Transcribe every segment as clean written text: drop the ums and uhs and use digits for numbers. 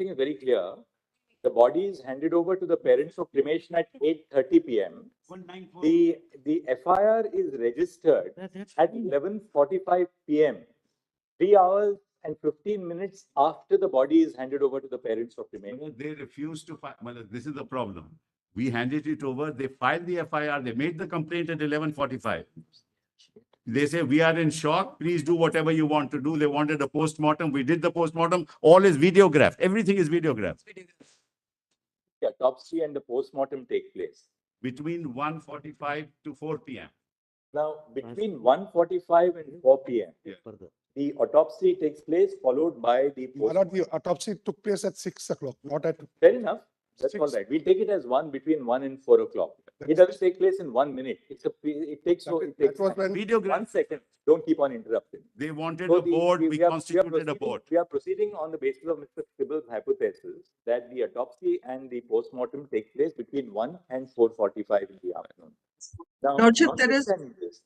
thing is very clear. The body is handed over to the parents for cremation at 8:30 p.m. The FIR is registered at 11:45 p.m. 3 hours and 15 minutes after the body is handed over to the parents for cremation. They refuse to file. Well, this is the problem. We handed it over. They filed the FIR. They made the complaint at 11:45. They say, we are in shock. Please do whatever you want to do. They wanted a postmortem. We did the postmortem. All is videographed. Everything is videographed. The autopsy and the postmortem take place Between 1:45 to 4 p.m. now. Between 1:45 and 4 p.m. The autopsy takes place, followed by the The autopsy took place at 6 o'clock, not at. Fair enough. That's 6. all right. We'll take it as one between 1 and 4 o'clock. It doesn't take place in 1 minute. It takes That was when. Videograph. 1 second. Don't keep on interrupting. They wanted So a board. We are constituted a proceeding- board. We are proceeding on the basis of Mr. Sibal's hypothesis that the autopsy and the postmortem take place between 1 and 4:45 in the afternoon. Now, Lordship, there is- notwithstanding this,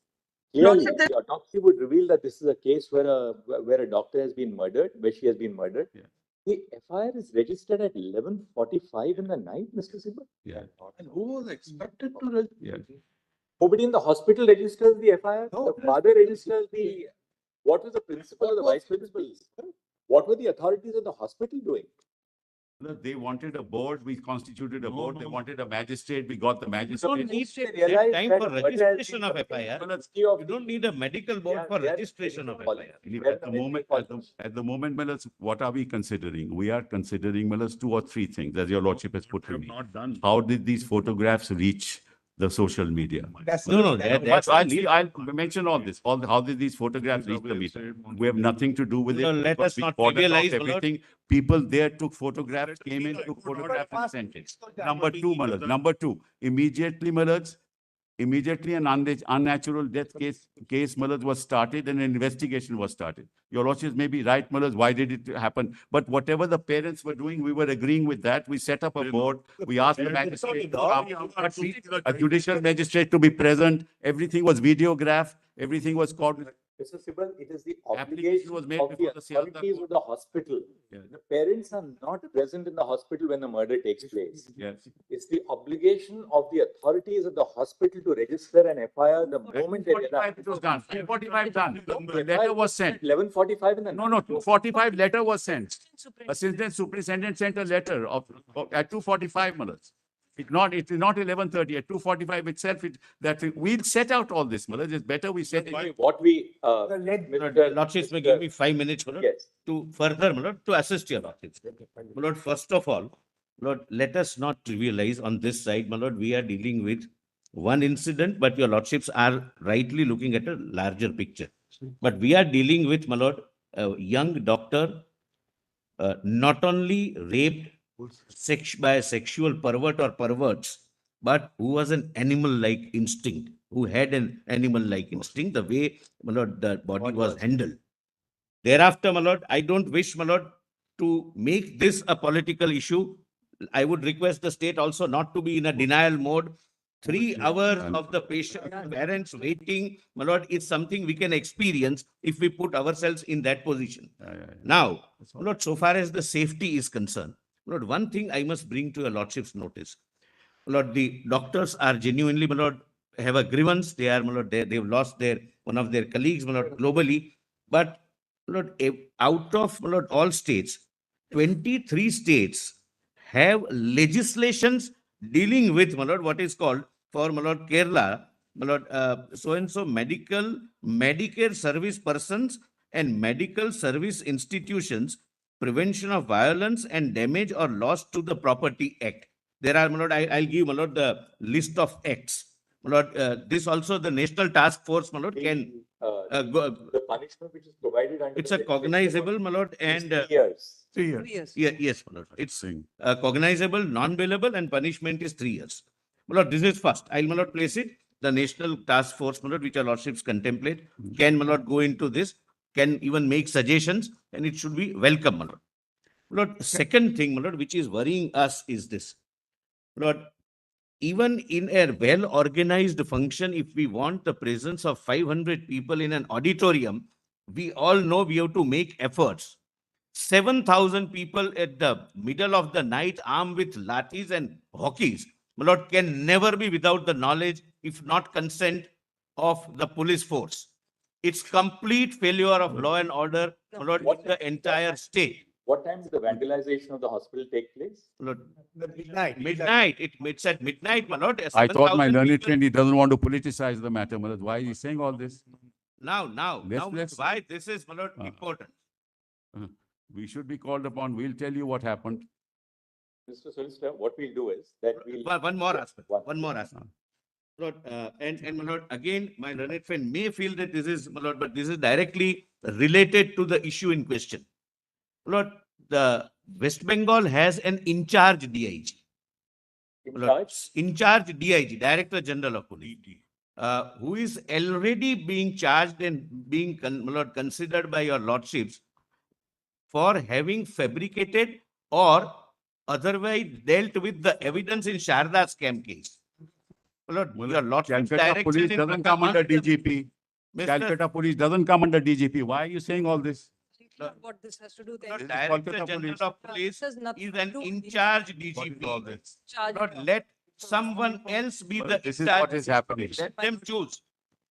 clearly, Lordship, there- the autopsy would reveal that this is a case where a doctor has been murdered, where she has been murdered. Yeah. The FIR is registered at 11:45 in the night, Mr. Sibal. Yeah. And who was expected to? Yeah. Nobody in the hospital registers the FIR. No, The father registers the. What was the principal or the vice principal? What were the authorities of the hospital doing? They wanted a board. We constituted a board. They wanted a magistrate. We got the magistrate. don't need They that realized time that for murder has registration been of the FIR. priority of You don't need a medical board Yeah, for they are registration of following. FIR. At the moment, Melas, what are we considering? We are considering, Melas, 2 or 3 things, as your lordship has put to me. Not done. How did these photographs reach the social media? No, that's I'll mention all this. How did these photographs reach the media? We have nothing to do with it. No, let because us we not ordered off trivialize, my lord. everything. People there took photographs, came in, took photographs and sent it. Number 2, Melas. Number 2, immediately, Melas, immediately an unnatural death case, Melas, was started and an investigation was started. Your lordship may be right, Melas, why did it happen? But whatever the parents were doing, we were agreeing with that. We set up a board. We asked the magistrate to come, a judicial magistrate to be present. Everything was videographed. Everything was called. Mr. Sibal, it is the Application obligation was made of the before the Siyata authorities of the hospital. Yeah. The parents are not present in the hospital when the murder takes place. Yes. It's the obligation of the authorities of the hospital to register an FIR the moment they 45 it was done. 45 done. The letter was sent. 11:45 in the No, 245 letter was sent. Assistant superintendent sent a letter at 245 Melas. It's not 11:30. At 245 itself, we'll set out all this, Melas. It's better we set it. What we, Lordships may give me 5 minutes, my lord, Yes. to further, my lord, to assist your lordships. My lord, first of all, Lord, let us not trivialize on this side, my lord, we are dealing with one incident, but your lordships are rightly looking at a larger picture. But we are dealing with, my lord, a young doctor, not only raped by a sexual pervert or perverts, but who was an animal-like instinct, who had an animal-like instinct, the way, my lord, the body was handled. Thereafter, my lord, I don't wish, my lord, to make this a political issue. I would request the state also not to be in a denial mode. 3 hours of the patient, parents waiting, my lord, is something we can experience if we put ourselves in that position. Now, my lord, so far as the safety is concerned, my lord, one thing I must bring to your lordship's notice. My lord, the doctors are genuinely, my lord, have a grievance. They are, my lord, they've lost one of their colleagues, my lord, globally. But, my lord, out of, my lord, all states, 23 states have legislations dealing with, my lord, what is called for, my lord, Kerala, my lord, so-and-so Medicare service persons and medical service institutions, Prevention of Violence and Damage or Loss to the Property Act. There are, my lord, I'll give, my lord, the list of acts. My lord, this also the National Task Force, my lord, can the punishment which is provided under it's the a cognizable, my lord, is and 3 years. 3 years. yes, my lord, it's cognizable, non-bailable, and punishment is 3 years. My lord, this is first. I'll, my lord, place it. The National Task Force, my lord, which our lordships contemplate, can, my lord, go into this, can even make suggestions, and it should be welcome, my lord. My lord, second thing, my lord, which is worrying us is this. My lord, even in a well-organized function, if we want the presence of 500 people in an auditorium, we all know we have to make efforts. 7,000 people at the middle of the night armed with lathis and hockeys, my lord, can never be without the knowledge, if not consent, of the police force. It's complete failure of law and order, my lord, in the entire state. What time did the vandalization of the hospital take place? My lord, midnight. It's at midnight, my lord. I thought my 7,000 learned people- friend, he doesn't want to politicize the matter, my lord. Why is he saying all this? Now, Let's- why this is, my lord, important. We should be called upon. We'll tell you what happened. Mr. Solicitor, what we'll do is that we'll. One more aspect, One. one more aspect. Lord, and my lord, again, my learned friend may feel that this is, my lord, but this is directly related to the issue in question. Lord, the West Bengal has an in-charge DIG. In Lord, charge? in-charge DIG, Director General of Police, who is already being charged and being my lord, considered by your lordships for having fabricated or otherwise dealt with the evidence in Sharda scam case. Lord, your lordship's Calcutta direction police in doesn't come under DGP. Mr. Calcutta police doesn't come under DGP. Why are you saying all this? What this has to do Lord, with. This is Director Kolkata General police. of Police This has nothing is to an do with in-charge What is all DGP. this? charge. Lord, let someone else be Well, the this is in-charge. what is happening. Let them choose,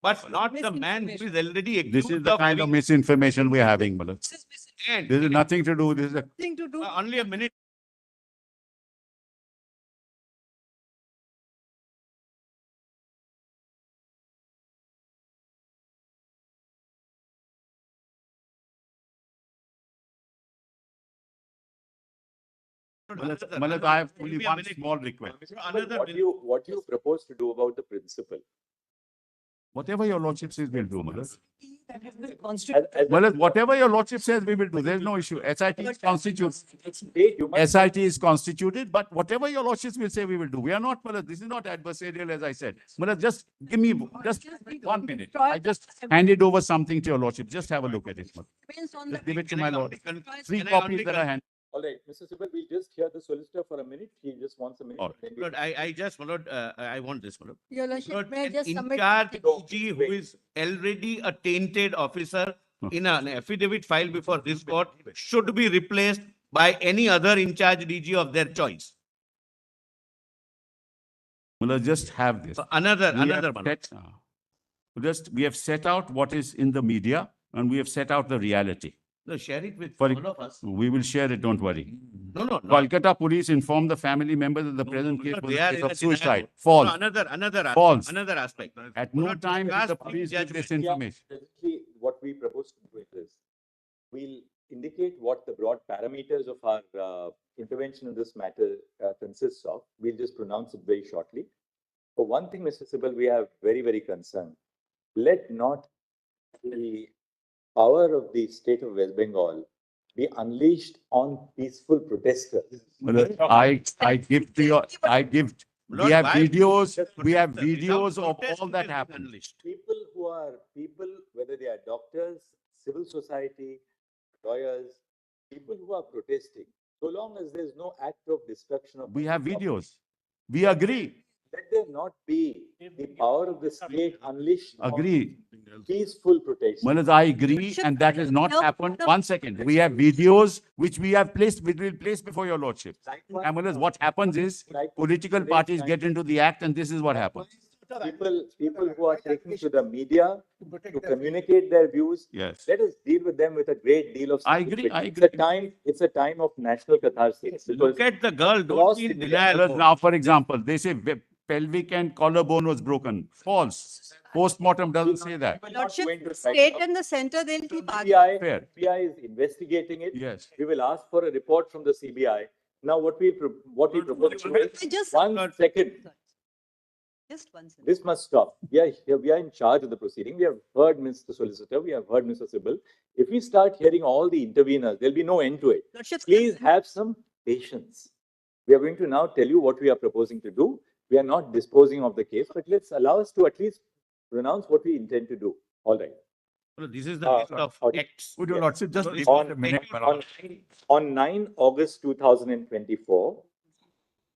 but not the man who is already This is accused the of kind of having. misinformation we're having, my lord. This is missing. And This is nothing to do. This is a Nothing to do. only a minute. Malad, I have only Give me a one minute. small request. Another What do you propose to do about the principal? Whatever your lordship says, we'll do, Malad. That has been constituted. Malad, whatever your lordship says, we will do. There's no issue. SIT is constituted. State, you must- SIT is constituted, but whatever your lordships will say, we will do. We are not, Malad, this is not adversarial, as I said. Malad, just give me just 1 minute. I just handed over something to your lordship. Just have a look at it, Malad. Depends on Just the. give it to Can my I lord. only 3 can I copies only that I hand. All right, Mr. Sibal, we'll just hear the solicitor for a minute. He just wants a minute. All right. Then we- Lord, I just, my lord, I want this, my lord. Your lordship, Lord, may I an just submit? in-charge something? DG who is already a tainted officer in an affidavit filed before this court should be replaced by any other in-charge DG of their choice. Malad, just have this. Another, We have my lord. we have set out what is in the media and we have set out the reality. No, share it with For- all of us. We will share it, don't worry. No. Kolkata police informed the family members that the present case no, was they a are case in a of suicide. denial. False. No, another False. aspect. Another aspect. At no Lord, time did discuss the the police give this judgment. information. Presently, what we propose to do is, we'll indicate what the broad parameters of our intervention in this matter consists of. We'll just pronounce it very shortly. For one thing, Mr. Sibal, we are very, very concerned. Let not the power of the state of West Bengal be unleashed on peaceful protesters. Malad, I give to your, we Lord, have why- videos, we have Without videos of protest, all it that is happened. unleashed. People, whether they are doctors, civil society, lawyers, people who are protesting, so long as there's no act of destruction of. We have public property, videos. We agree, let there not be the power of the state unleashed. on agree. Peaceful protest. Malad, I agree, and that has not happened. 1 second. We have videos which we have placed, which will place before your lordship. And Malad, what happens is political parties get into the act and this is what happens. People who are taking to the media to communicate their views. Yes. Let us deal with them with a great deal of. I agree, sympathy. It's a time of national catharsis. Because Look at the girl, don't Cross be in India. denial. Malad, now, for example, they say pelvic and collarbone was broken. False. Postmortem doesn't say that. we're not Lordship, going to try- state and the center, they'll keep arguing. Fair. CBI is investigating it. Yes. We will ask for a report from the CBI. Now, what we propose to do is, I just- 1 second, Just one second. this must stop. We are here, we are in charge of the proceeding. We have heard Mr. Solicitor, we have heard Mr. Sibal. If we start hearing all the interveners, there'll be no end to it. Lordship, Please have some patience. We are going to now tell you what we are proposing to do. We are not disposing of the case, but let's allow us to at least pronounce what we intend to do. All right. No, this is the list of okay. acts. Would your lordship just This- On, a minute? on 9 August 2024,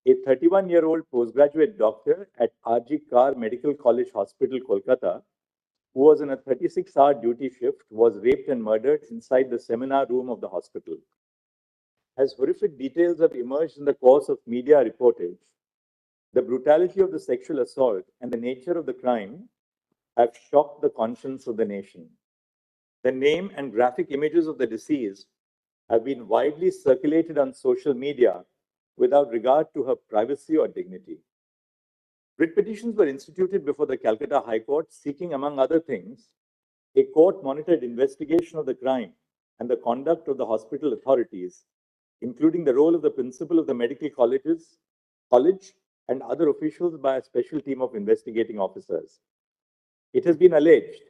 a 31-year-old postgraduate doctor at RG Kar Medical College Hospital, Kolkata, who was in a 36-hour duty shift, was raped and murdered inside the seminar room of the hospital. as horrific details have emerged in the course of media reportage, the brutality of the sexual assault and the nature of the crime have shocked the conscience of the nation. The name and graphic images of the deceased have been widely circulated on social media without regard to her privacy or dignity. Writ petitions were instituted before the Calcutta High Court seeking, among other things, a court-monitored investigation of the crime and the conduct of the hospital authorities, including the role of the principal of the medical college and other officials by a special team of investigating officers. It has been alleged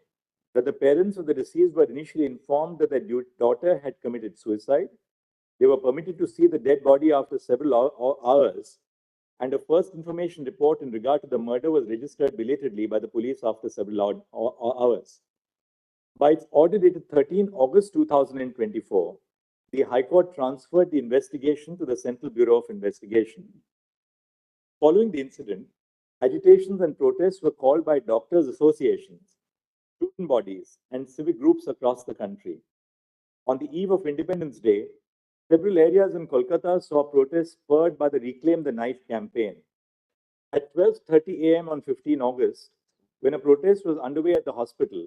that the parents of the deceased were initially informed that their daughter had committed suicide. They were permitted to see the dead body after several hours, and a first information report in regard to the murder was registered belatedly by the police after several hours. By its order dated 13 August 2024, the High Court transferred the investigation to the Central Bureau of Investigation. Following the incident, agitations and protests were called by doctors' associations, student bodies, and civic groups across the country. On the eve of Independence Day, several areas in Kolkata saw protests spurred by the Reclaim the Knife campaign. At 12:30 a.m. on 15 August, when a protest was underway at the hospital,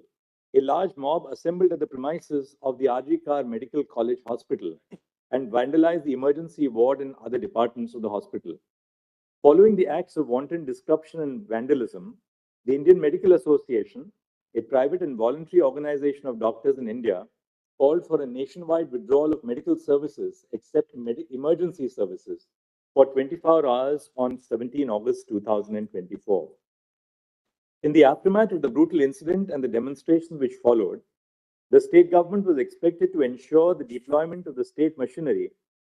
a large mob assembled at the premises of the R.G. Kar Medical College Hospital and vandalized the emergency ward and other departments of the hospital. Following the acts of wanton disruption and vandalism, the Indian Medical Association, a private and voluntary organization of doctors in India, called for a nationwide withdrawal of medical services except emergency services for 24 hours on 17 August 2024. In the aftermath of the brutal incident and the demonstrations which followed, the state government was expected to ensure the deployment of the state machinery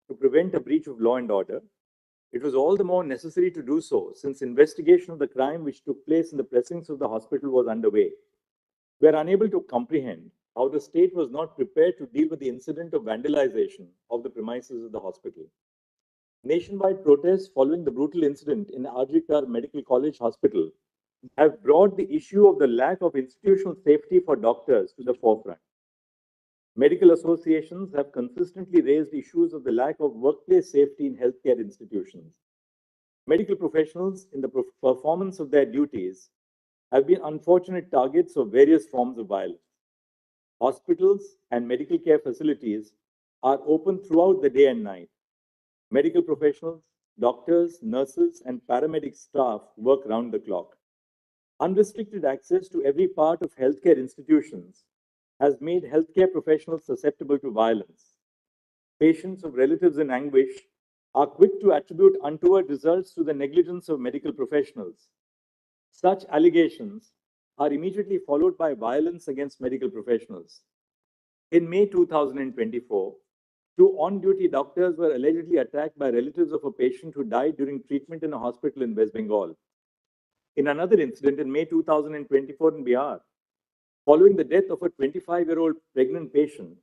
to prevent a breach of law and order. It was all the more necessary to do so since investigation of the crime which took place in the precincts of the hospital was underway. We are unable to comprehend how the state was not prepared to deal with the incident of vandalization of the premises of the hospital. Nationwide protests following the brutal incident in R.G. Kar Medical College Hospital have brought the issue of the lack of institutional safety for doctors to the forefront. Medical associations have consistently raised issues of the lack of workplace safety in healthcare institutions. Medical professionals, in the performance of their duties, have been unfortunate targets of various forms of violence. Hospitals and medical care facilities are open throughout the day and night. Medical professionals, doctors, nurses, and paramedic staff work round the clock. Unrestricted access to every part of healthcare institutions has made healthcare professionals susceptible to violence. Patients of relatives in anguish are quick to attribute untoward results to the negligence of medical professionals. Such allegations are immediately followed by violence against medical professionals. In May 2024, two on-duty doctors were allegedly attacked by relatives of a patient who died during treatment in a hospital in West Bengal. In another incident in May 2024 in Bihar, following the death of a 25-year-old pregnant patient,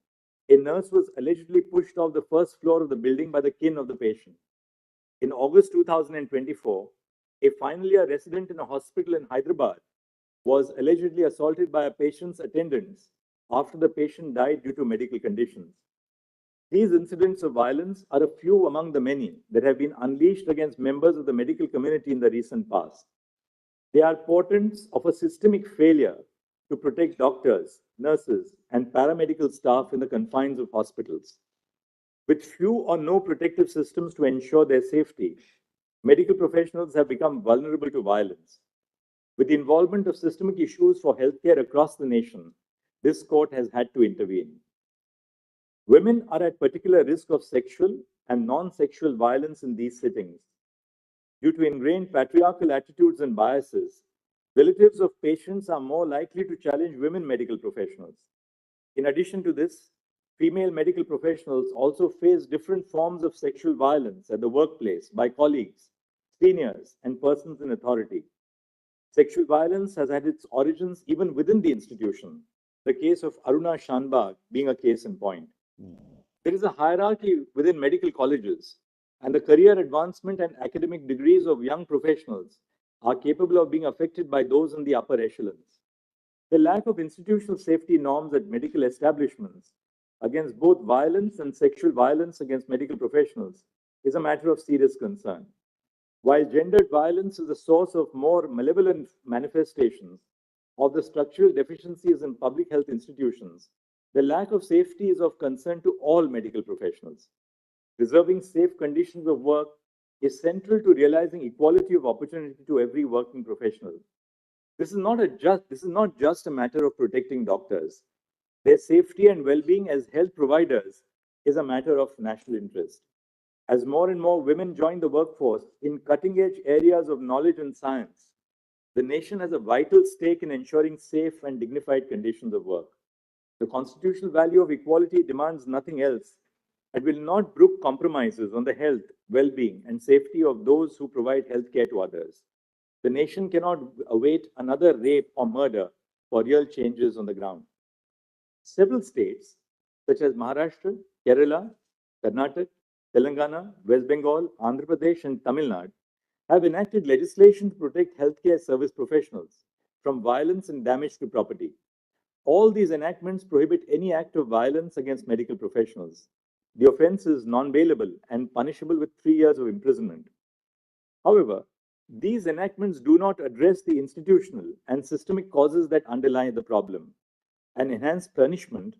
a nurse was allegedly pushed off the first floor of the building by the kin of the patient. In August 2024, a final year resident in a hospital in Hyderabad was allegedly assaulted by a patient's attendants after the patient died due to medical conditions. These incidents of violence are a few among the many that have been unleashed against members of the medical community in the recent past. They are portents of a systemic failure to protect doctors, nurses, and paramedical staff in the confines of hospitals. With few or no protective systems to ensure their safety, medical professionals have become vulnerable to violence. With the involvement of systemic issues for healthcare across the nation, this court has had to intervene. Women are at particular risk of sexual and non-sexual violence in these settings. Due to ingrained patriarchal attitudes and biases, relatives of patients are more likely to challenge women medical professionals. In addition to this, female medical professionals also face different forms of sexual violence at the workplace by colleagues, seniors, and persons in authority. Sexual violence has had its origins even within the institution, the case of Aruna Shanbag being a case in point. There is a hierarchy within medical colleges, and the career advancement and academic degrees of young professionals are capable of being affected by those in the upper echelons. The lack of institutional safety norms at medical establishments against both violence and sexual violence against medical professionals is a matter of serious concern. While gendered violence is the source of more malevolent manifestations of the structural deficiencies in public health institutions, the lack of safety is of concern to all medical professionals. Preserving safe conditions of work is central to realizing equality of opportunity to every working professional. This is not just a matter of protecting doctors. Their safety and well-being as health providers is a matter of national interest. As more and more women join the workforce in cutting-edge areas of knowledge and science, the nation has a vital stake in ensuring safe and dignified conditions of work. The constitutional value of equality demands nothing else and will not brook compromises on the health, well-being, and safety of those who provide healthcare to others. The nation cannot await another rape or murder for real changes on the ground. Several states, such as Maharashtra, Kerala, Karnataka, Telangana, West Bengal, Andhra Pradesh, and Tamil Nadu, have enacted legislation to protect healthcare service professionals from violence and damage to property. All these enactments prohibit any act of violence against medical professionals. The offense is non-bailable and punishable with 3 years of imprisonment. However, these enactments do not address the institutional and systemic causes that underlie the problem, and enhanced punishment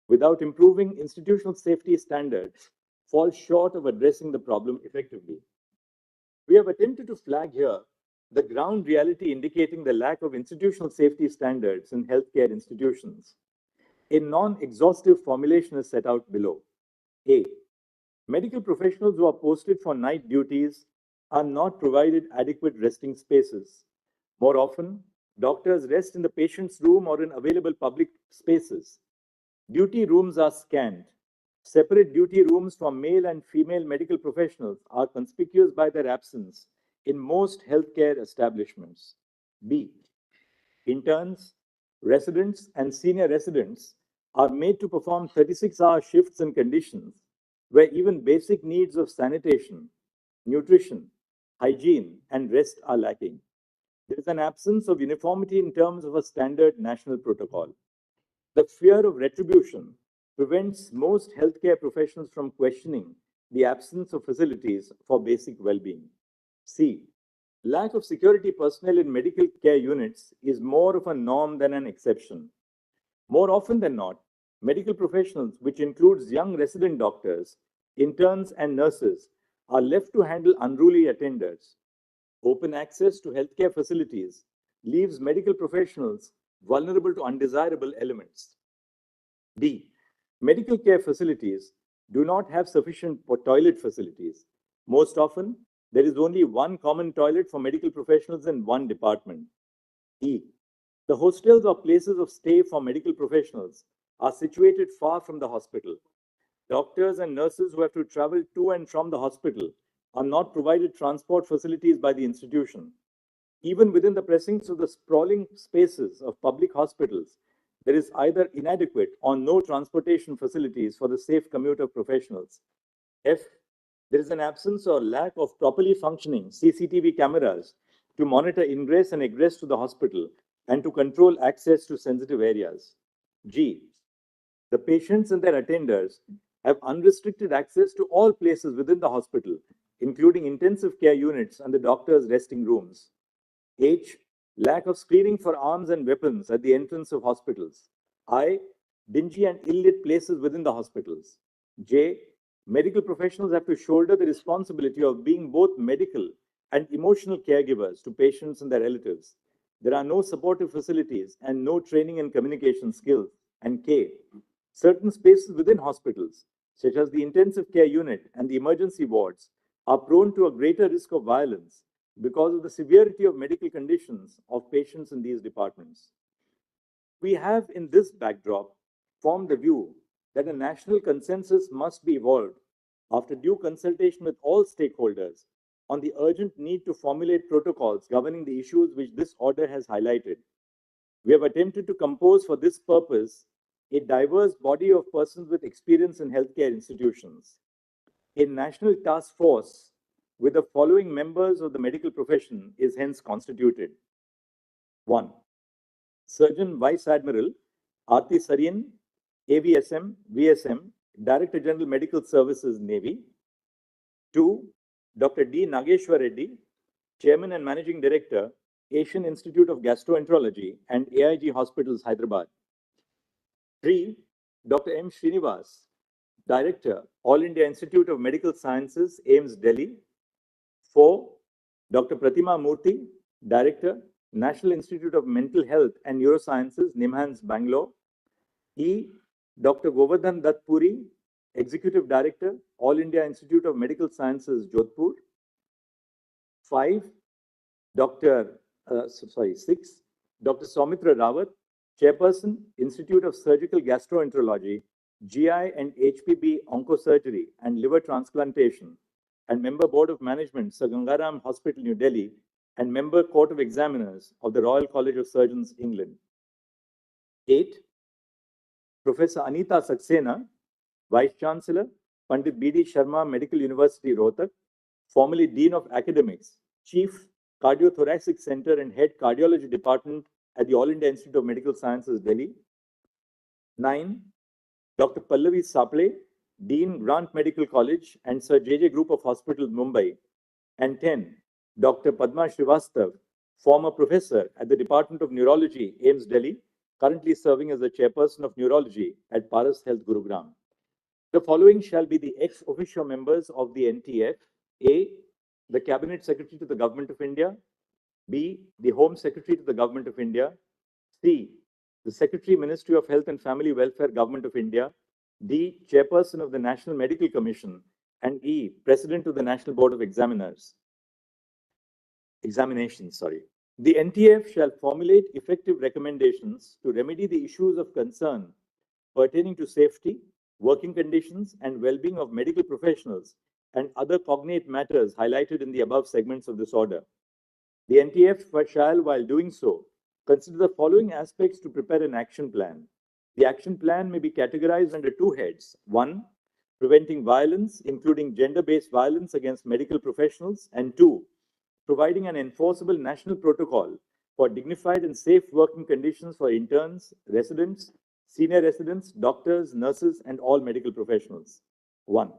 without improving institutional safety standards falls short of addressing the problem effectively. We have attempted to flag here the ground reality indicating the lack of institutional safety standards in healthcare institutions. A non-exhaustive formulation is set out below. A. Medical professionals who are posted for night duties are not provided adequate resting spaces. More often, doctors rest in the patient's room or in available public spaces. Duty rooms are scant. Separate duty rooms for male and female medical professionals are conspicuous by their absence in most healthcare establishments. B. Interns, residents, and senior residents are made to perform 36-hour shifts in conditions where even basic needs of sanitation, nutrition, hygiene, and rest are lacking. There is an absence of uniformity in terms of a standard national protocol. The fear of retribution prevents most healthcare professionals from questioning the absence of facilities for basic well-being. C. Lack of security personnel in medical care units is more of a norm than an exception. More often than not, medical professionals, which includes young resident doctors, interns, and nurses, are left to handle unruly attenders. Open access to healthcare facilities leaves medical professionals vulnerable to undesirable elements. D. Medical care facilities do not have sufficient toilet facilities. Most often, there is only one common toilet for medical professionals in one department. E. The hostels or places of stay for medical professionals are situated far from the hospital. Doctors and nurses who have to travel to and from the hospital are not provided transport facilities by the institution. Even within the precincts of the sprawling spaces of public hospitals, there is either inadequate or no transportation facilities for the safe commute of professionals. F. There is an absence or lack of properly functioning CCTV cameras to monitor ingress and egress to the hospital and to control access to sensitive areas. G. The patients and their attenders have unrestricted access to all places within the hospital, including intensive care units and the doctor's resting rooms. H. Lack of screening for arms and weapons at the entrance of hospitals. I. Dingy and ill-lit places within the hospitals. J. Medical professionals have to shoulder the responsibility of being both medical and emotional caregivers to patients and their relatives. There are no supportive facilities and no training and communication skills. And K. Certain spaces within hospitals, such as the intensive care unit and the emergency wards, are prone to a greater risk of violence because of the severity of medical conditions of patients in these departments. We have, in this backdrop, formed the view that a national consensus must be evolved after due consultation with all stakeholders on the urgent need to formulate protocols governing the issues which this order has highlighted. We have attempted to compose for this purpose a diverse body of persons with experience in healthcare institutions. A national task force with the following members of the medical profession is hence constituted. 1. Surgeon Vice Admiral Aarti Saryan, AVSM, VSM, Director General Medical Services, Navy. 2, Dr. D. Nageshwar Reddy, Chairman and Managing Director, Asian Institute of Gastroenterology and AIG Hospitals, Hyderabad. 3, Dr. M. Srinivas, Director, All India Institute of Medical Sciences, AIMS, Delhi. 4, Dr. Pratima Murthy, Director, National Institute of Mental Health and Neurosciences, NIMHANS, Bangalore. E, Dr. Govardhan Dutt Puri, Executive Director, All India Institute of Medical Sciences, Jodhpur. 5, 6, Dr. Soumitra Rawat, Chairperson, Institute of Surgical Gastroenterology, GI and HPB Oncosurgery and Liver Transplantation, and Member Board of Management, Sir Gangaram Hospital, New Delhi, and Member Court of Examiners of the Royal College of Surgeons, England. 8, Professor Anita Saxena, Vice Chancellor, Pandit B.D. Sharma Medical University, Rohtak, formerly Dean of Academics, Chief Cardiothoracic Center and Head Cardiology Department at the All India Institute of Medical Sciences, Delhi. 9, Dr. Pallavi Saple, Dean, Grant Medical College and Sir J.J. Group of Hospitals, Mumbai. And 10, Dr. Padma Srivastav, former professor at the Department of Neurology, AIMS, Delhi, currently serving as the Chairperson of Neurology at Paras Health, Gurugram. The following shall be the ex officio members of the NTF. A, the Cabinet Secretary to the Government of India. B, the Home Secretary to the Government of India. C, the Secretary, Ministry of Health and Family Welfare, Government of India. D, Chairperson of the National Medical Commission. And E, President of the National Board of Examinations. The NTF shall formulate effective recommendations to remedy the issues of concern pertaining to safety, working conditions, and well-being of medical professionals and other cognate matters highlighted in the above segments of this order. The NTF shall, while doing so, consider the following aspects to prepare an action plan. The action plan may be categorized under 2 heads. 1, preventing violence, including gender-based violence against medical professionals. And 2, providing an enforceable national protocol for dignified and safe working conditions for interns, residents, senior residents, doctors, nurses, and all medical professionals. 1,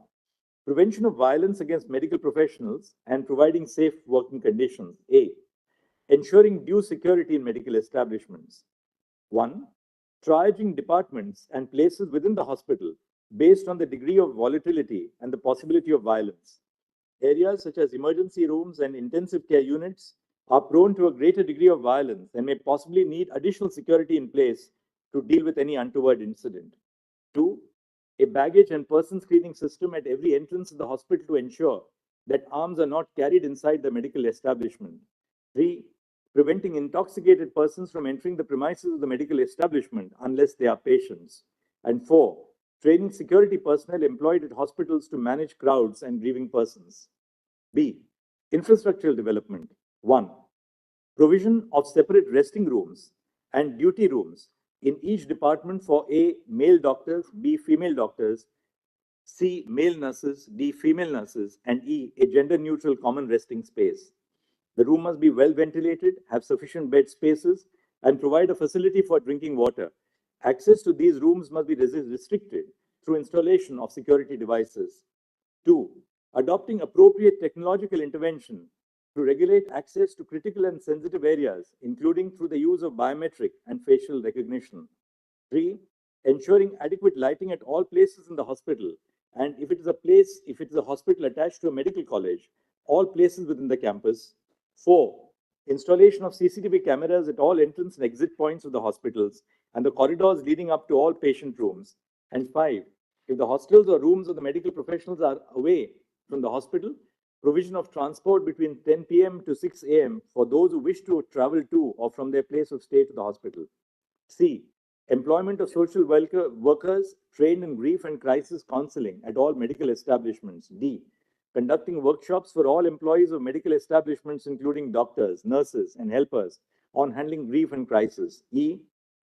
prevention of violence against medical professionals and providing safe working conditions. A, ensuring due security in medical establishments. 1, triaging departments and places within the hospital based on the degree of volatility and the possibility of violence. Areas such as emergency rooms and intensive care units are prone to a greater degree of violence and may possibly need additional security in place to deal with any untoward incident. 2, a baggage and person screening system at every entrance of the hospital to ensure that arms are not carried inside the medical establishment. 3, preventing intoxicated persons from entering the premises of the medical establishment unless they are patients. And 4, training security personnel employed at hospitals to manage crowds and grieving persons. B, infrastructural development. 1, provision of separate resting rooms and duty rooms in each department for A, male doctors, B, female doctors, C, male nurses, D, female nurses, and E, a gender-neutral common resting space. The room must be well ventilated, have sufficient bed spaces, and provide a facility for drinking water. Access to these rooms must be restricted through installation of security devices. 2, adopting appropriate technological intervention to regulate access to critical and sensitive areas, including through the use of biometric and facial recognition. 3, ensuring adequate lighting at all places in the hospital, and if it is a hospital attached to a medical college, all places within the campus. 4, installation of CCTV cameras at all entrance and exit points of the hospitals and the corridors leading up to all patient rooms. And 5, if the hostels or rooms of the medical professionals are away from the hospital, provision of transport between 10 p.m. to 6 a.m. for those who wish to travel to or from their place of stay to the hospital. C, employment of social workers trained in grief and crisis counseling at all medical establishments. D, conducting workshops for all employees of medical establishments, including doctors, nurses, and helpers, on handling grief and crisis. E,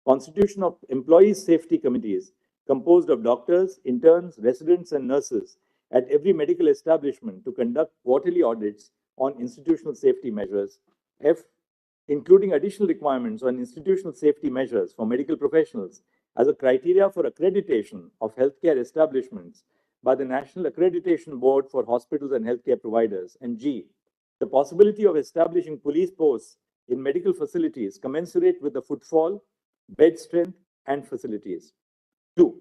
constitution of employees' safety committees composed of doctors, interns, residents, and nurses at every medical establishment to conduct quarterly audits on institutional safety measures. F, including additional requirements on institutional safety measures for medical professionals as a criteria for accreditation of healthcare establishments by the National Accreditation Board for Hospitals and Healthcare Providers, and G, the possibility of establishing police posts in medical facilities commensurate with the footfall, bed strength, and facilities. 2.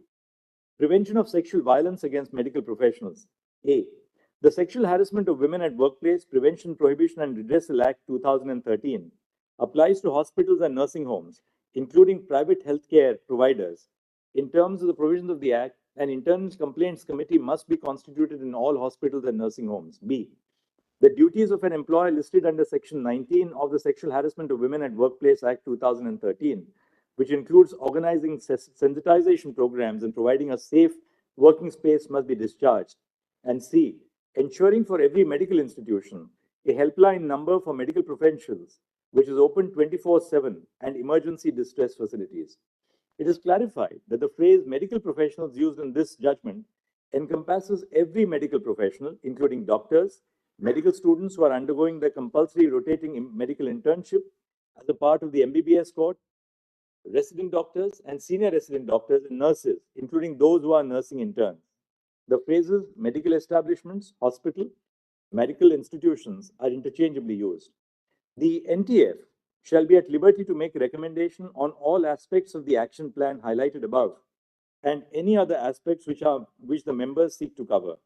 Prevention of sexual violence against medical professionals. A. The Sexual Harassment of Women at Workplace Prevention, Prohibition and Redressal Act 2013 applies to hospitals and nursing homes, including private healthcare providers. In terms of the provisions of the Act, an internal complaints committee must be constituted in all hospitals and nursing homes. B. The duties of an employer listed under Section 19 of the Sexual Harassment of Women at Workplace Act 2013, which includes organizing sensitization programs and providing a safe working space, must be discharged. And C, ensuring for every medical institution a helpline number for medical professionals, which is open 24/7, and emergency distress facilities. It is clarified that the phrase medical professionals used in this judgment encompasses every medical professional, including doctors, medical students who are undergoing their compulsory rotating medical internship as a part of the MBBS course, resident doctors and senior resident doctors and nurses, including those who are nursing interns. The phrases medical establishments, hospital, medical institutions are interchangeably used. The NTF shall be at liberty to make recommendation on all aspects of the action plan highlighted above and any other aspects which the members seek to cover.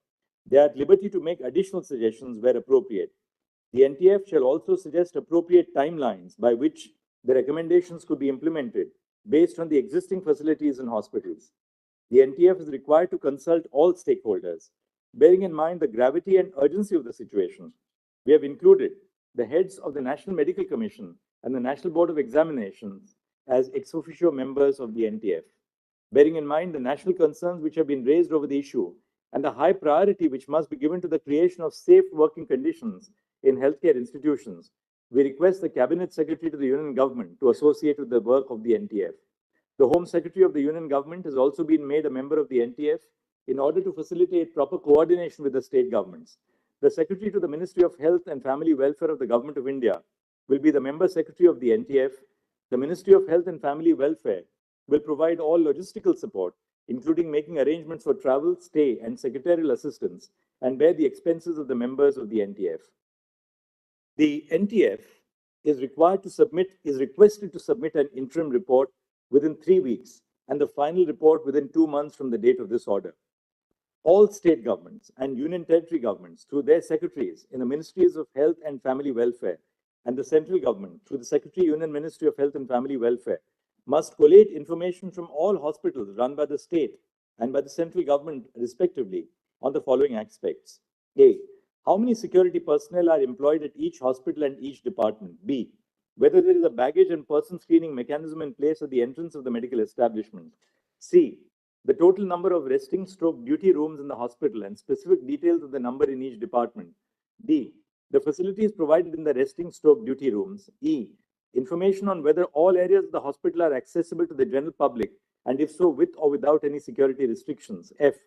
They are at liberty to make additional suggestions where appropriate. The NTF shall also suggest appropriate timelines by which the recommendations could be implemented based on the existing facilities in hospitals. The NTF is required to consult all stakeholders. Bearing in mind the gravity and urgency of the situation, we have included the heads of the National Medical Commission and the National Board of Examinations as ex officio members of the NTF. Bearing in mind the national concerns which have been raised over the issue and the high priority which must be given to the creation of safe working conditions in healthcare institutions, we request the Cabinet Secretary to the Union Government to associate with the work of the NTF. The Home Secretary of the Union Government has also been made a member of the NTF in order to facilitate proper coordination with the state governments. The Secretary to the Ministry of Health and Family Welfare of the Government of India will be the Member Secretary of the NTF. The Ministry of Health and Family Welfare will provide all logistical support, including making arrangements for travel, stay, and secretarial assistance, and bear the expenses of the members of the NTF. The NTF is requested to submit an interim report within 3 weeks and the final report within 2 months from the date of this order. All state governments and union territory governments, through their secretaries in the Ministries of Health and Family Welfare, and the central government, through the Secretary Union Ministry of Health and Family Welfare, must collate information from all hospitals run by the state and by the central government, respectively, on the following aspects. A. How many security personnel are employed at each hospital and each department? B. Whether there is a baggage and person screening mechanism in place at the entrance of the medical establishment. C. The total number of resting/duty rooms in the hospital and specific details of the number in each department. D. The facilities provided in the resting/duty rooms. E. Information on whether all areas of the hospital are accessible to the general public, and if so, with or without any security restrictions. F.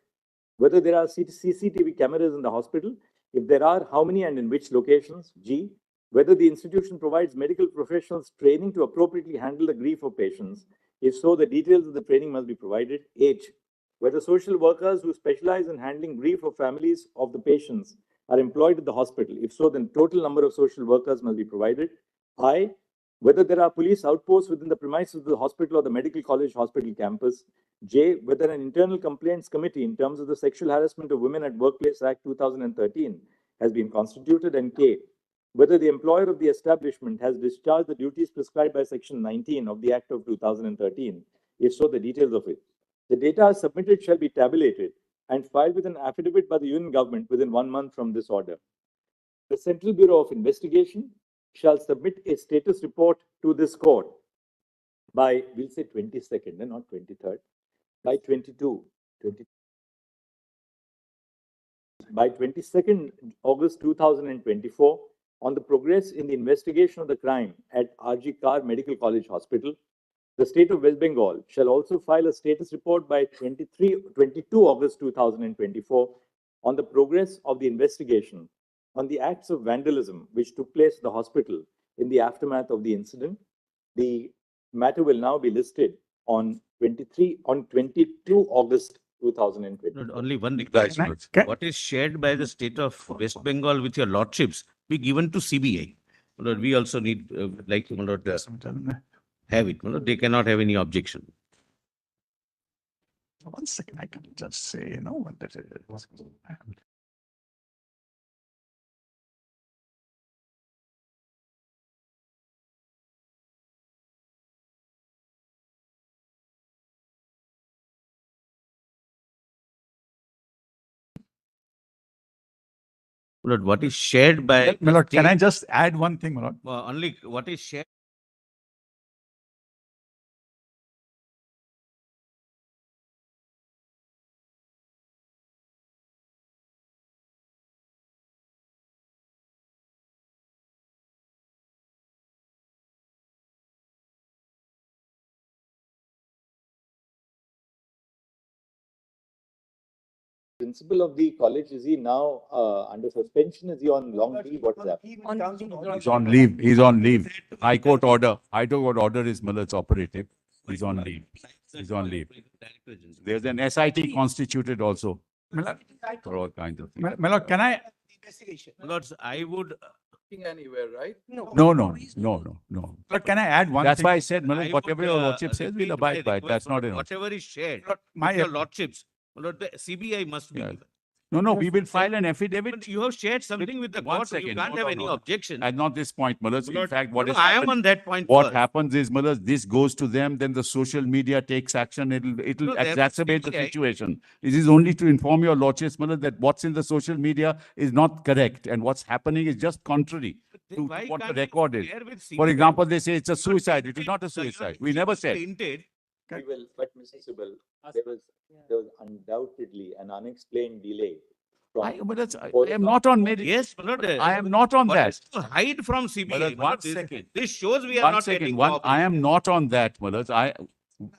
Whether there are CCTV cameras in the hospital. If there are, how many and in which locations? G. Whether the institution provides medical professionals training to appropriately handle the grief of patients. If so, the details of the training must be provided. H. Whether social workers who specialize in handling grief of families of the patients are employed at the hospital. If so, then total number of social workers must be provided. I. Whether there are police outposts within the premises of the hospital or the medical college hospital campus. J. Whether an internal complaints committee in terms of the Sexual Harassment of Women at Workplace Act 2013 has been constituted. And K. Whether the employer of the establishment has discharged the duties prescribed by Section 19 of the Act of 2013. If so, the details of it. The data submitted shall be tabulated and filed with an affidavit by the Union Government within 1 month from this order. The Central Bureau of Investigation shall submit a status report to this court by, we'll say 22nd and not 23rd, by 22nd August 2024 on the progress in the investigation of the crime at RG Kar Medical College Hospital. The state of West Bengal shall also file a status report by 22 August 2024 on the progress of the investigation on the acts of vandalism which took place at the hospital in the aftermath of the incident. The matter will now be listed on 22 August 2020. Not only one request. Right, Lords. What is shared by the state of West Bengal with your lordships be given to CBI. My lord, we also need, like, my lord, have it. My lord, they cannot have any objection. One second, I can just say, you know, what that is. My lord, what is shared by My lord, can I state- just add one thing, my lord? only what is shared Principal of the college, is he now under suspension? Is he on long leave? What's that? He's on leave. He's on leave. High Court order. High Court order is Millard's operative. He's on leave. He's on leave. There's an SIT constituted also for all kinds of things. My lord, can I, My lords, I would, Anywhere, right? No. Lord, can I add one That's thing? why I said, I Millar, would, whatever your lordship says, repeat we'll my abide by it. request, That's my not lord. enough. Whatever is shared, Lord, my my- your lordships, my lord, the CBI must be Yeah. given. No, we will file an affidavit. But you have shared something with the One court, you second. can't have any objection. At not this point, Millar. In fact, what No, is I am on that point what first. happens is, Millar, this goes to them, then the social media takes action. It'll No, they have exacerbate the CBI. situation. It is only to inform your lordships, Millar, that what's in the social media is not correct, and what's happening is just contrary to Why what the can't we record is. share with For CBI? example, they say it's a suicide. It is not a So, you know, suicide. We never said. Tainted. We will, but Mr. Sibal, there was undoubtedly an unexplained delay. from- I am not on merit. Yes, my lord. I am not on What that. is to hide from CBI? Millar, My one lord, this- second. This shows we are One not second, getting one, I am cooperation. not on that,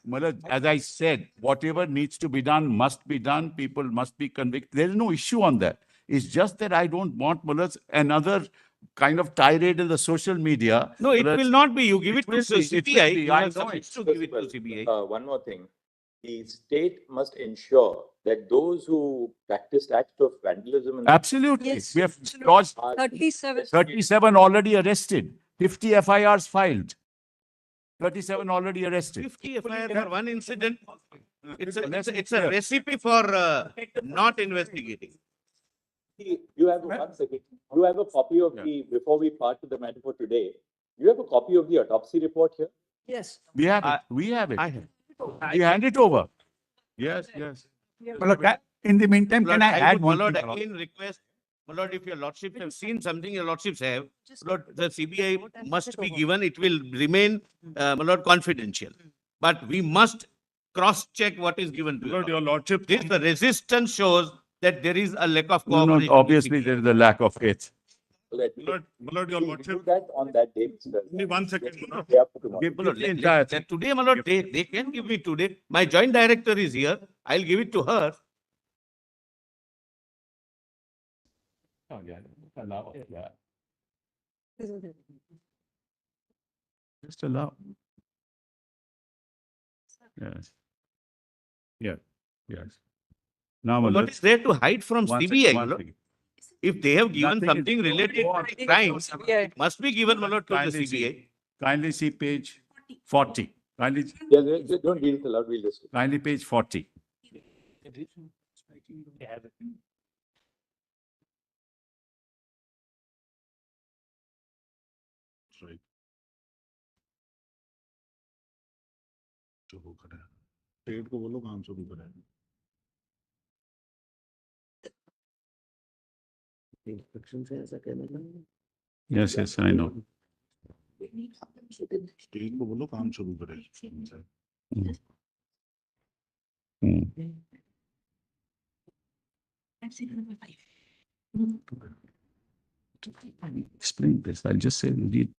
Millar, as I said, whatever needs to be done must be done. People must be convicted. There is no issue on that. It's just that I don't want, Millar, another kind of tirade in the social media. No, it Millar. will not be. You give it will to be, CBI. be. You I have know some it. to give it to Sibal, CBI. one more thing. The state must ensure that those who practiced acts of vandalism and Absolutely. Yes, We have absolutely. lodged 37. 37 already arrested, 50 FIRs filed. 37 already arrested. 50 FIR for one incident. It's Let's be it's a clear. recipe for not investigating. You have, one second, you have a copy of the, before we part to the matter for today, you have a copy of the autopsy report here? Yes. We have it. I- We have it. I have. We hand it over. Yes. My lord, in the meantime, can I add my one lord, thing? my lord? again request, my lord, if your lordships have seen something your lordships have, my lord, the CBI must be given, it will remain, my lord, confidential. But we must cross-check what is given to you. Your lordship. This, the resistance shows that there is a lack of No, cooperation. with obviously CBI. there is a lack of faith. Milord, your lordship. Do that on that day. Only 1 second, Day after tomorrow. Give My lord, the entire thing. today, my lord, they can give me today. My joint director is here. I'll give it to her. Oh, yeah. Allow. Yeah. Just allow. Yes. Yeah. Yes. Now, my What lord. is there to hide from One CBI, second, my one lord? second. If they have given Nothing is- something related to crimes, it must be given, my lord, to the Kindly see. CBI. Kindly see page 40. Kindly, Don't read it aloud, we'll just. kindly page 40. Right. शुरू करें पेट को बोलो काम शुरू करें Yes, I know. पेट को बोलो काम शुरू करें Hmm. Explain this. I'll just say, read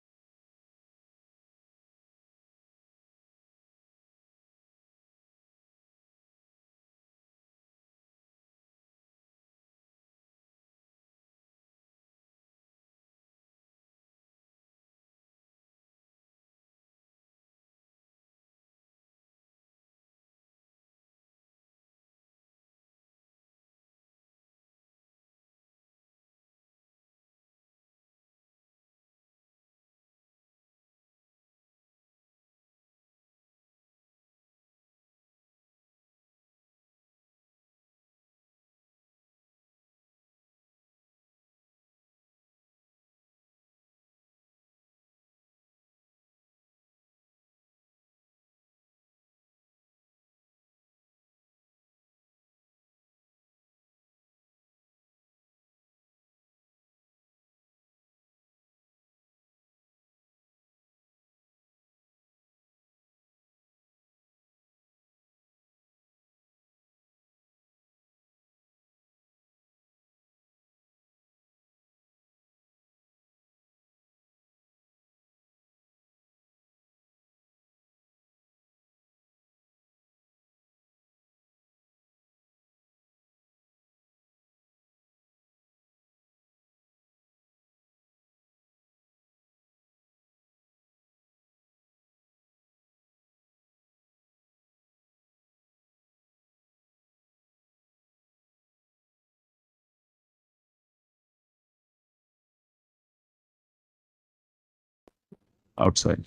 outside.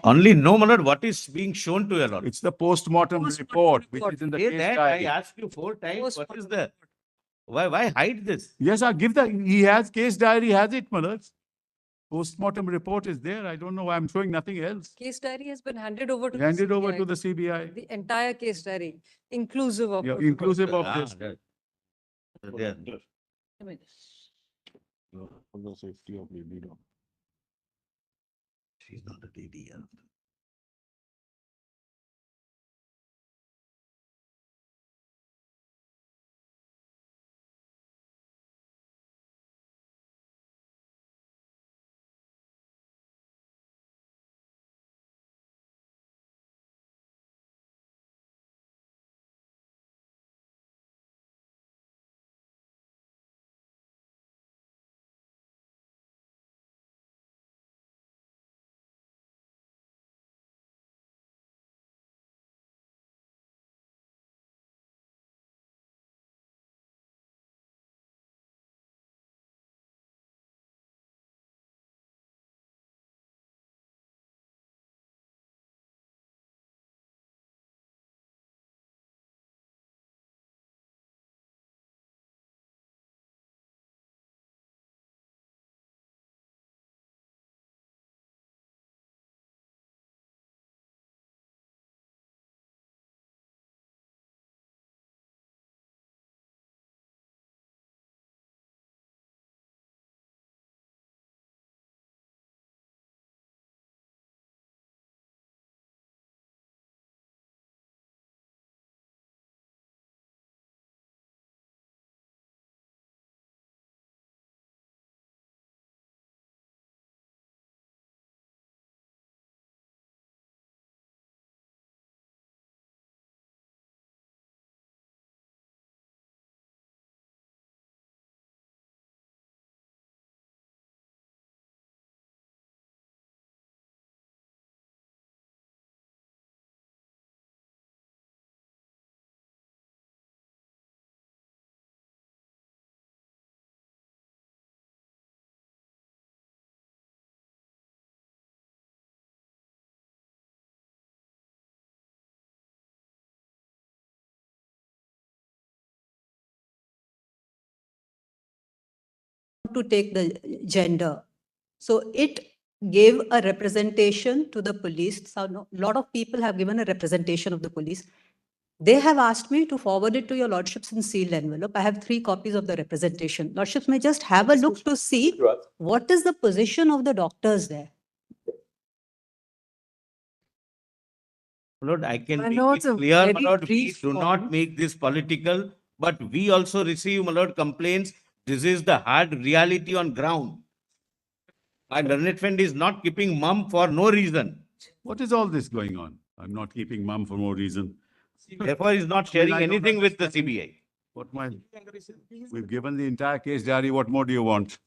Only no, my lord, what is being shown to your lord? It's the postmortem report, which is in the Say case that, I diary. asked you 4 times, what is the, why hide this? Yes, I give he has case diary, has it, Malad? Postmortem report is there. I don't know why I'm showing nothing else. Case diary has been handed over to. Handed over CBI. to the CBI. The entire case diary, inclusive of. Yeah, protocol. inclusive of Ah, this. that- there. For the safety of baby dog. She's not a lady, yeah. To take the gender. So it gave a representation to the police. So a lot of people have given a representation of the police. They have asked me to forward it to your lordships in sealed envelope. I have 3 copies of the representation. Lordships may just have a look to see what is the position of the doctors there. My lord, I can My make lord, it it's a clear, my very lord, brief please do not form. make this political, but we also receive, my lord, complaints. This is the hard reality on ground. My learned friend is not keeping mum for no reason. What is all this going on? I'm not keeping mum for no reason. Therefore, is not I sharing don't anything with the understand. CBI. What my, we've given the entire case diary. What more do you want?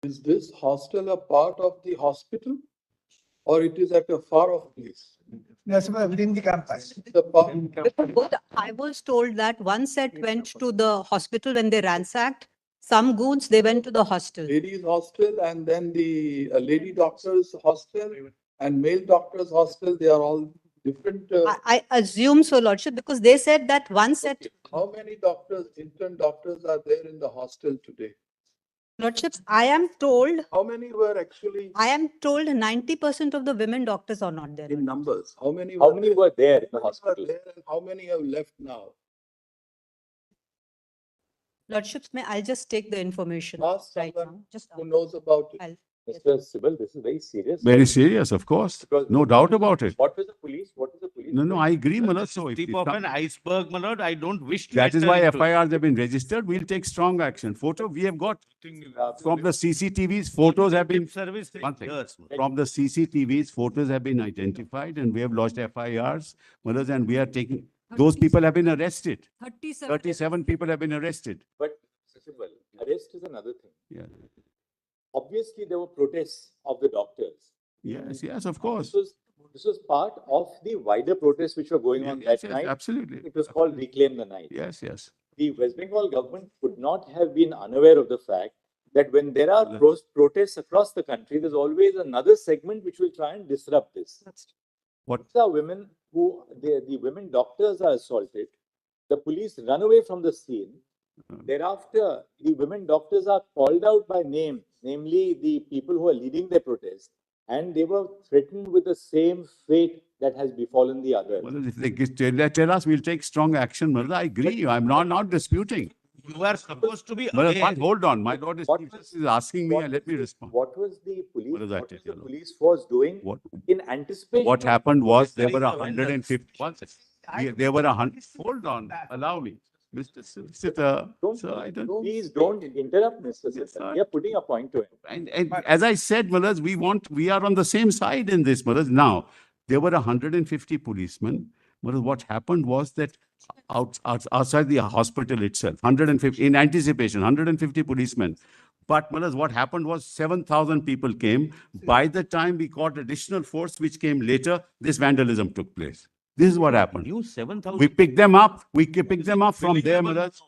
Is this hostel a part of the hospital? Or it is at a far off place? That's within the campus. The part, But I was told that one set went to the hospital when they ransacked. Some goons, they went to the hostel. ladies hostel and then the lady doctors hostel and male doctors hostel, they are all different. I assume so, Lordship, because they said that one set, How many doctors, intern doctors are there in the hostel today? Lordships, I am told How many were actually 90% of the women doctors are not there. in numbers? How many How were many there? were there in the How many were hospital? there and how many have left now? Lordships, may I'll just take the information Ask right someone now. Just who knows about it. I'll. Mr. Sibal, this is very serious. Very serious, of course. Because No doubt about it. What was the police? What is the police? No, I agree, Malad. So if Tip it of come- an iceberg, my lord, I don't wish to. that is enter why into it. FIRs have been registered. We'll take strong action. Photo, we have got from the CCTVs, photos have been, Tip service. one thing. Yes, my lord. from the CCTVs, photos have been identified and we have lodged FIRs. Malad, and we are taking, Those people have been arrested. 37. 37 people have been arrested. But Sibal, arrest is another thing. Yeah. Obviously, there were protests of the doctors. Yes, yes, of course. This was part of the wider protests which were going on Yes, that yes, night. absolutely. It was called Reclaim the Night. Yes, yes. The West Bengal government could not have been unaware of the fact that when there are protests across the country, there's always another segment which will try and disrupt this. What? These are women who, the women doctors are assaulted. The police run away from the scene. Thereafter, the women doctors are called out by name, namely the people who are leading the protest, and they were threatened with the same fate that has befallen the others. Well, if they tell us, we'll take strong action. Well, I agree. I'm not disputing. You are supposed to be Well, aware. hold on. My Lord What Chief was- Justice is asking me, What and let was me the- respond. What was the police? What is that, What was the Tell us? police force doing What, in anticipation? what of- happened was there There were is a 150. One second. There were 100. Hold on. Allow me. Mr. Solicitor. Sir, I don't. Please don't interrupt, Mr. Yes, Sita. sir. We are putting a point to him. And as I said, Malas, we are on the same side in this, Malas. Now, there were 150 policemen. Malas, what happened was that outside the hospital itself, 150, in anticipation, 150 policemen. But Malas, what happened was 7,000 people came. By the time we got additional force, which came later, this vandalism took place. This is what happened. You 7,000. We picked them up. We picked them up from there, Malas.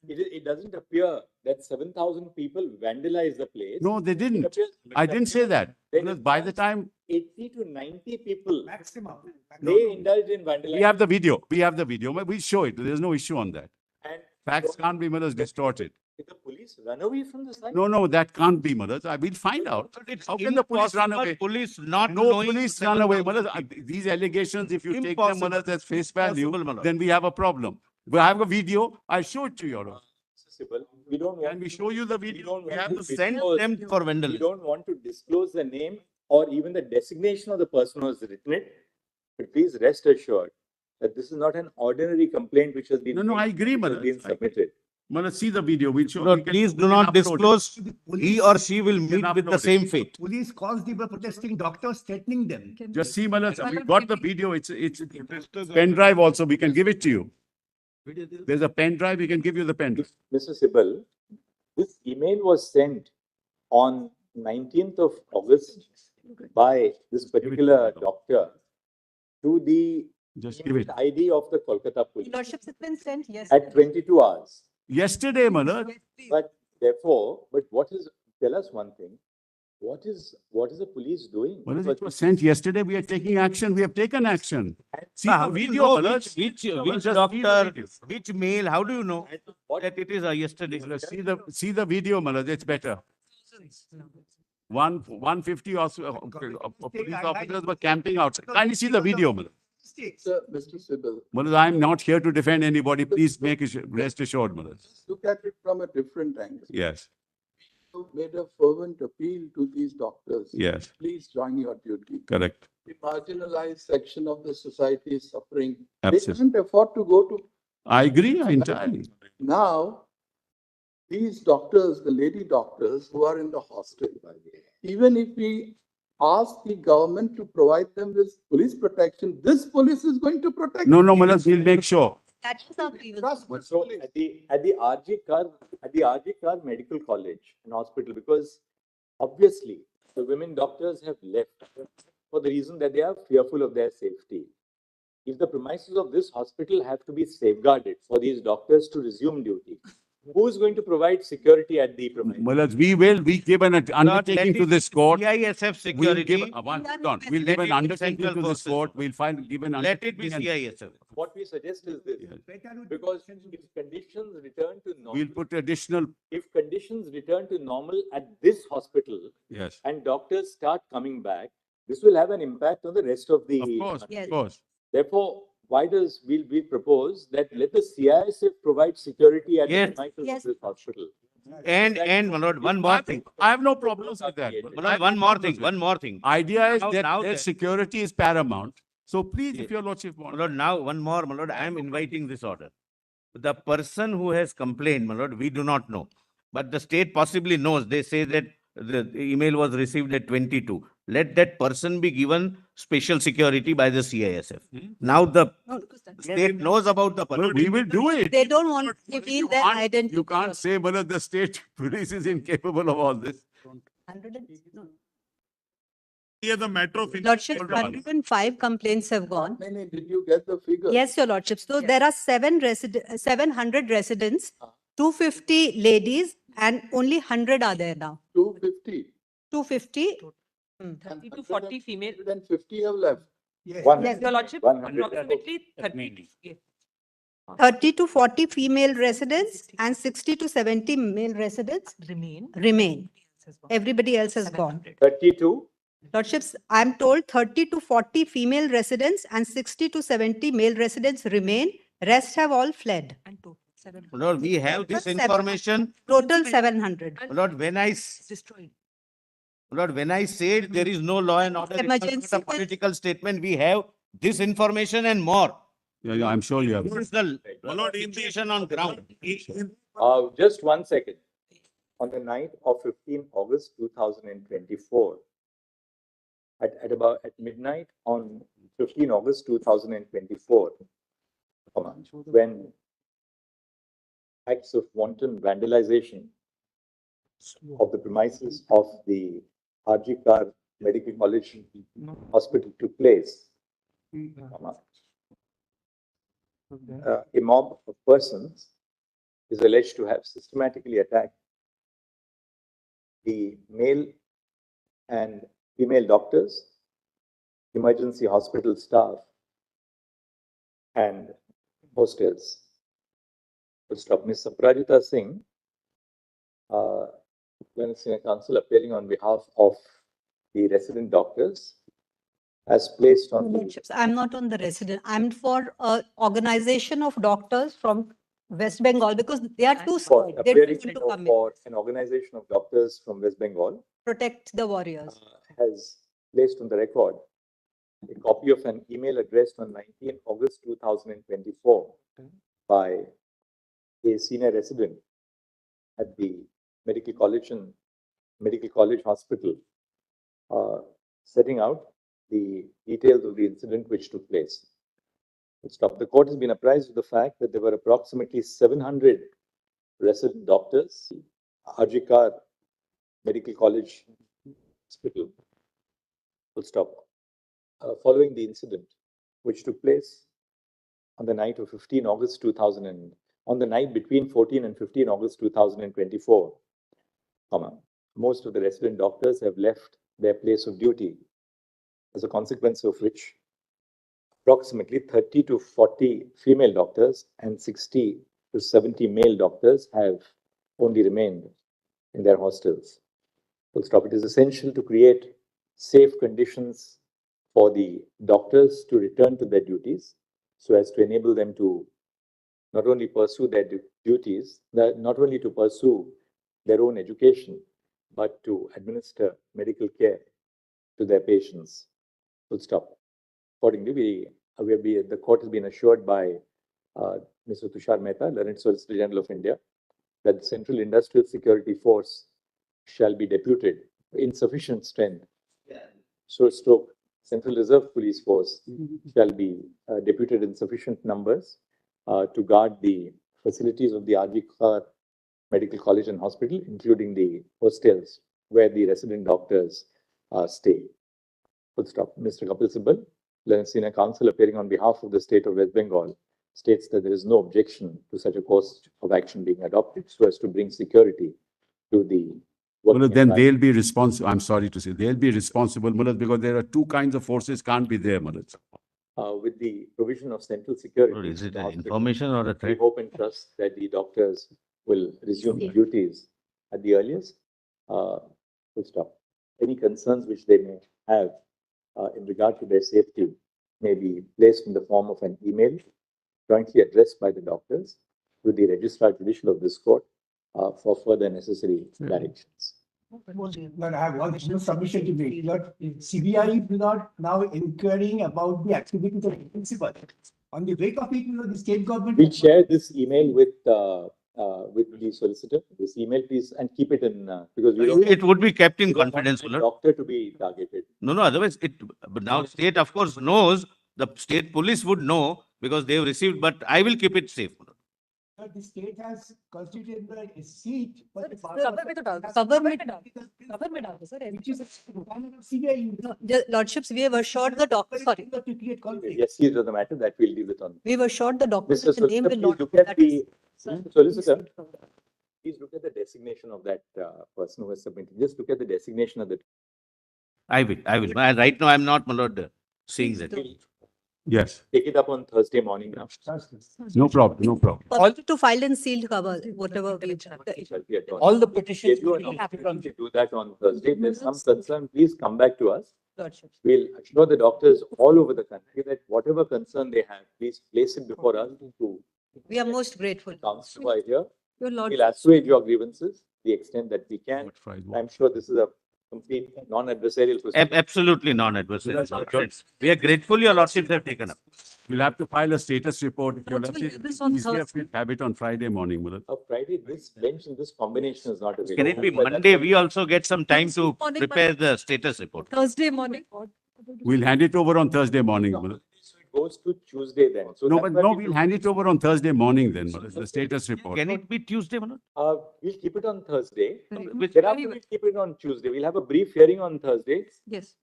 It doesn't appear that 7,000 people vandalized the place. No, they It didn't. appears- I didn't say that. Then Because it by the comes time 80 to 90 people, Maximum. they indulged in vandalism. we have the video, we'll show it. There's no issue on that. And Facts can't be, Malas, distorted. did the police run away from the site? No, that can't be, Malas. We'll find out. It's How can the police run impossible away? Police not No knowing police run away, 7,000 Malas. people. These allegations, if you take them, Impossible. Malas, as face value, Impossible, Malas. then we have a problem. We have a video. I'll show it to you. Your Honor. Sibal, we don't want. Can we show you the we video? don't We want have to the Send disclose- them for We vandalism. don't want to disclose the name or even the designation of the person who has written it. But please rest assured that this is not an ordinary complaint which has been. No, I agree, which has Manas. been submitted. Malas, see the video. We'll show. No, we can- please we do can not upload it. disclose. He or she will can meet with the upload it. same fate. Police calls the protesting doctors, threatening them. Just see, Malas, we've got the video. It's pen drive also. We can give it to you. There's a pen drive. We can give you the pen drive. Mr. Sibal, this email was sent on 19th of August by this particular doctor to the Just give it. ID of the Kolkata Your police Lordships, it's been sent, yes. at 22 hours. Yesterday, Malas. But therefore, tell us one thing. What is the police doing? What is Because it was sent yesterday? We are taking action. We have taken action. See How the do you video, know Malas. which Just see the doctor, video. which mail, how do you know what- that it is yesterday? Malas, see the video, Malas. It's better. 150 also, police officers were camping outside. Kindly see the video, Malas. Sir, Mr. Sibal, Malas, I'm not here to defend anybody. Please make it, rest assured, Malas. look at it from a different angle. Yes, You made a fervent appeal to these doctors. yes, Please join your duty. correct. The marginalized section of the society is suffering. Absolutely. They can't afford to go to. I agree entirely. Now, these doctors, the lady doctors who are in the hospital, even if we ask the government to provide them with police protection, this police is going to protect. No, Malas, we'll make sure. That is our grievance. Trust me. So at the RG Kar Medical College and Hospital, because obviously the women doctors have left for the reason that they are fearful of their safety. If the premises of this hospital have to be safeguarded for these doctors to resume duty, who is going to provide security at the premises? Malas, we give an undertaking to this court. CISF We'll give, security, hold on, we'll Let give an it be undertaking central to this forces. court. We'll give an let it be undertaking. and CISF. What we suggest is this, Yes. because if conditions return to normal, We'll put additional, if conditions return to normal at this hospital, yes, and doctors start coming back, this will have an impact on the rest of the. of course, Yes. of course. Therefore, we propose that let the CISF provide security at the Yes. premises Yes. of this hospital. And my lord, one more thing. I have no problems with that. My My lord, one more thing. Idea is Now- that now their that- security is paramount. So please, if Yes. your lordship My wants. lord, now one more, my lord, I am inviting this order. The person who has complained, my lord, we do not know. But the state possibly knows. They say that the email was received at 22. let that person be given special security by the CISF. Now the No, because that- state knows about the person. We will do it. They don't want to reveal their identity. You can't say, Malad, the state police is incapable of all this. 100 and- no. Here the metro. Lordship, 105 complaints have gone. Many, did you get the figure? Yes, your lordship. So there are 700 residents, 250 ladies, and only 100 are there now. 250. 250. 30 to 40 female. 150 have left. Yes. One- Yes, Your lordship, 100. approximately 30. Yes. 30 to 40 female residents and 60 to 70 male residents Remain. remain. Everybody else has gone. 32, Lordships, I'm told 30 to 40 female residents and 60 to 70 male residents remain. Rest have all fled. And total 700. Lord, we have this Seven. information. Total 700. Lord, when I Destroyed. Lord, when I said there is no law and order, it was not Emergency. a political statement. We have this information and more. Yeah, I'm sure you have. This is the situation on ground. just 1 second. On the night of 15 August 2024, at midnight on 15 August 2024, when acts of wanton vandalization of the premises of the RGKar Medical College Hospital took place, a mob of persons is alleged to have systematically attacked the male and female doctors, emergency hospital staff, and hostels. Full stop. Ms. Saprajita Singh, Senior Counsel appearing on behalf of the resident doctors, as placed on the Lordships, I'm not on the resident. I'm for organization of doctors from West Bengal because they are too for scared. They don't appearing want to come in. for an organization of doctors from West Bengal Protect the warriors. has placed on the record a copy of an email addressed on 19 August 2024 by a senior resident at the Medical College Hospital, setting out the details of the incident which took place. Stop. The court has been apprised of the fact that there were approximately 700 resident doctors, RGKar Medical College Hospital. Full stop. Following the incident, which took place on the night of 15 August 2000 on the night between 14 and 15 August 2024, most of the resident doctors have left their place of duty, as a consequence of which approximately 30 to 40 female doctors and 60 to 70 male doctors have only remained in their hostels. Full stop. It is essential to create safe conditions for the doctors to return to their duties so as to enable them to not only pursue their duties, not only to pursue their own education, but to administer medical care to their patients. Full stop. Accordingly, the court has been assured by Mr. Tushar Mehta, Learned Solicitor General of India, that the Central Industrial Security Force shall be deputed in sufficient strength. Stroke Central Reserve Police Force shall be deputed in sufficient numbers to guard the facilities of the RGKar Medical College and Hospital, including the hostels where the resident doctors stay. Full stop. Mr. Kapil Sibal, Senior Counsel appearing on behalf of the state of West Bengal, states that there is no objection to such a course of action being adopted so as to bring security to the Well, working then environment. they'll be responsible. I'm sorry to say, they'll be responsible, Mulad, because there are two kinds of forces can't be there, Mulad. With the provision of central security. Lord, is it the an hospital, information or a we threat? hope and trust that the doctors will resume duties at the earliest. Full stop. Any concerns which they may have in regard to their safety may be placed in the form of an email jointly addressed by the doctors to the Registrar Judicial of this court for further necessary directions. Lord, I have one submission to make. Lord, CBI is not now inquiring about the activities of the principal. On the wake of it, the state government. We'll share this email with with the solicitor, this email, please, and keep it in, because we don't. It would be kept in we don't want confidence, the my lord. Doctor to be targeted. No, otherwise but now state of course knows, the state police would know because they've received, but I will keep it safe. my lord. But the state has constituted a seat. but the power cover of- में तो डाल दो, cover में में डाल दो, cover में डाल दो, sir. Which is a requirement of CBI. No, the Lordships, we have assured the doctor, sorry, To create conflict. Yes, he's on the matter, that we'll leave it on. we've assured the doctor Mr. that the name Solicitor, will please not. look at that is- the, solicitor, please look at the designation of that person who has submitted. Just look at the designation of the. I will. Right now, I'm not, my lord, seeing that. We'll Yes, take it up on Thursday morning now. no problem, no problem. To file and sealed cover, whatever we. All the petitions. Schedule will an be happening on- opportunity to do that on Thursday. If there's some concern, please come back to us. Lordships. We'll assure the doctors all over the country that whatever concern they have, please place it before us to We are most grateful. counsel by here. Your We'll Lordship. assuage your grievances, the extent that we can. What Friday? I'm sure this is a complete non-adversarial procedure. Absolutely non-adversarial. We are grateful your lordships have taken up. We'll have to file a status report. If you're But lucky, this on easier if Thursday. we have it on Friday morning, Mulad. Friday, this bench in this combination is not available. Can it be But Monday? We also get some time to Morning, prepare the status report. Thursday morning. We'll hand it over on Thursday morning, Mulad. So it goes to Tuesday then. So No, that's but why no, we we'll do- hand it over on Thursday morning then, Mulad, the status report. Can it be Tuesday, my lord? We'll keep it on Thursday. Which- Thereafter, we'll keep it on Tuesday. We'll have a brief hearing on Thursday. Yes.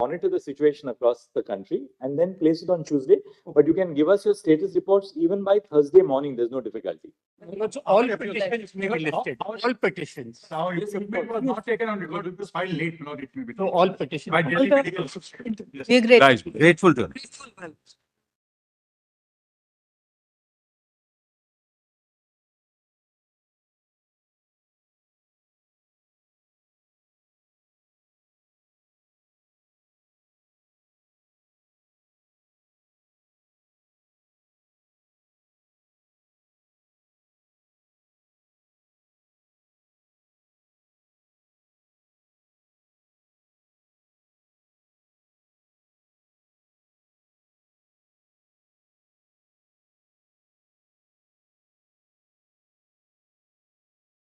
Monitor the situation across the country and then place it on Tuesday. But you can give us your status reports even by Thursday morning. There's no difficulty. So all petitions may be listed. All petitions. Now, if it was not taken on record, it was filed late, Lord, it may be. So all petitions. By Delhi Medical. We are grateful. Guys, grateful to you. Grateful, well.